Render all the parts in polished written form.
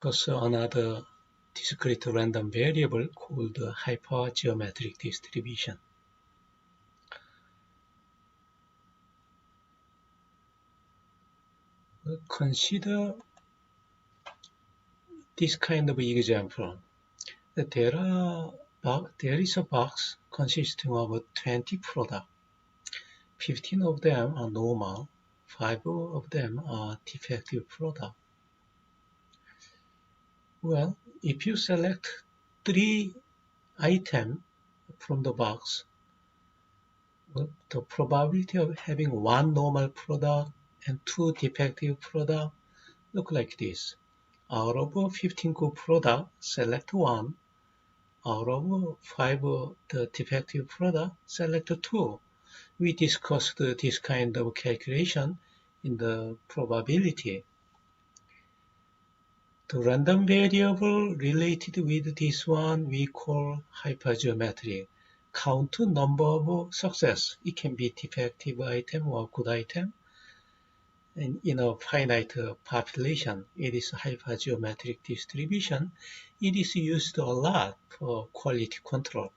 plus another discrete random variable called hypergeometric distribution. Consider this kind of example. There is a box consisting of 20 products. 15 of them are normal, 5 of them are defective products. Well, if you select 3 items from the box, the probability of having 1 normal product and 2 defective products look like this. Out of 15 good products, select 1. Out of 5 the defective products, select 2. We discussed this kind of calculation in the probability. The random variable related with this one we call hypergeometric. Count number of success. It can be defective item or good item. And in a finite population, it is hypergeometric distribution. It is used a lot for quality control.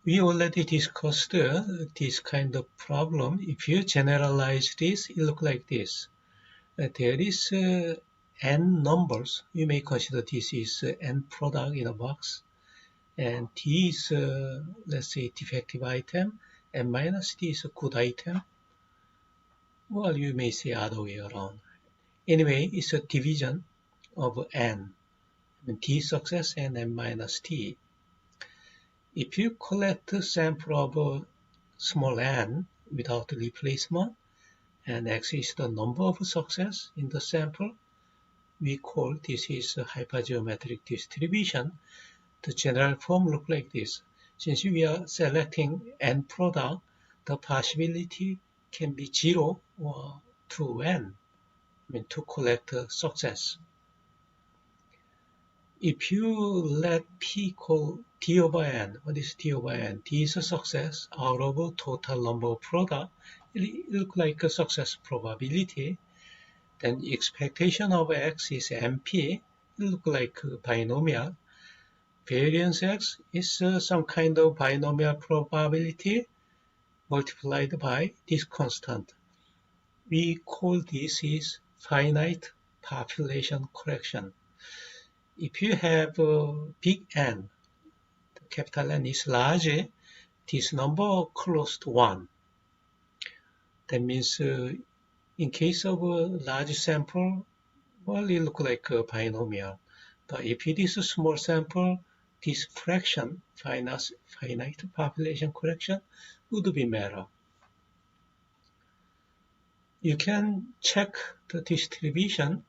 We already discussed this kind of problem. If you generalize this, it looks like this. There is n numbers. You may consider this is n product in a box. And t is, let's say, defective item. N minus t is a good item. Well, you may say other way around. Anyway, it's a division of n. T success and n minus t. If you collect a sample of small n without replacement, and x is the number of success in the sample, we call this is a hypergeometric distribution. The general form looks like this. Since we are selecting n product, the possibility can be 0 or 2n, to collect a success. If you let p equal d over n, what is d over n? D is a success out of a total number of product. It looks like a success probability. Then the expectation of x is np. It looks like a binomial. Variance x is some kind of binomial probability multiplied by this constant. We call this is finite population correction. If you have big N, the capital N is large, this number close to 1. That means in case of a large sample, well, it looks like a binomial. But if it is a small sample, this fraction, finite population correction, would be matter. You can check the distribution.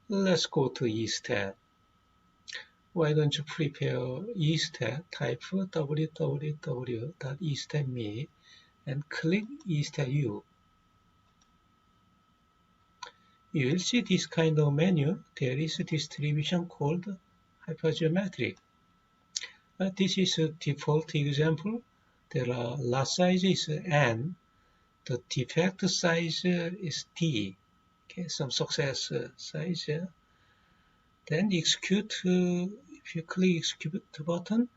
Let's go to E-stat. Why don't you prepare E-stat, type www.estat.me and click E-stat-U. You will see this kind of menu. There is a distribution called hypergeometric. This is a default example. There are lot size is n. The defect size is d. Okay, some success size. Then execute. If you click execute button,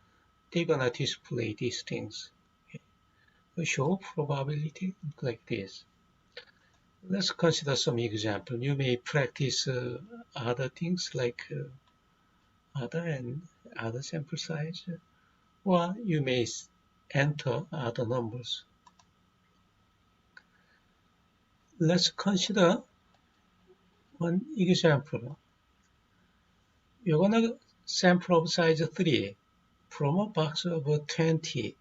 they're gonna display these things. Okay. Show probability like this. Let's consider some example. You may practice other things like other sample size, or you may enter other numbers. Let's consider one example. You're gonna sample of size 3 from a box of 20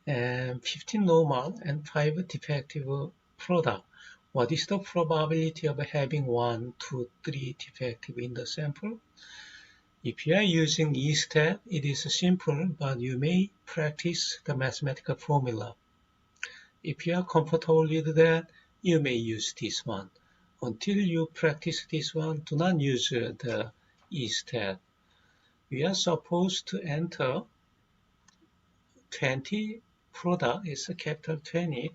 and 15 normal and 5 defective product. What is the probability of having 1, 2, 3 defective in the sample? If you are using E-stat, it is simple, but you may practice the mathematical formula. If you are comfortable with that, you may use this one. Until you practice this one, do not use the E-stat. We are supposed to enter 20 product, is a capital 20,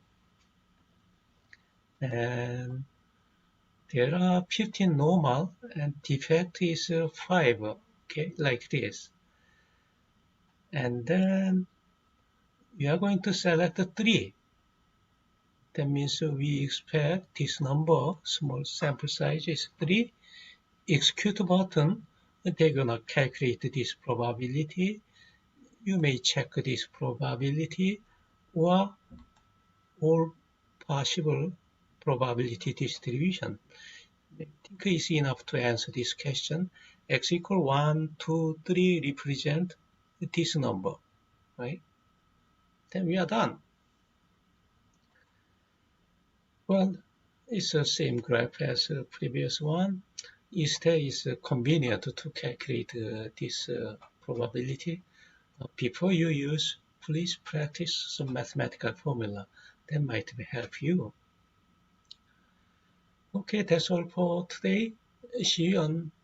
and there are 15 normal and defect is 5, okay, like this. And then we are going to select 3. That means we expect this number, small sample size is 3. Execute button, they're gonna calculate this probability. You may check this probability or all possible probability distribution. I think it's enough to answer this question. X equal 1, 2, 3 represent this number, right? Then we are done. Well, it's the same graph as the previous one. Instead, it's convenient to calculate this probability. Before you use, please practice some mathematical formula. That might help you. Okay, that's all for today. See you on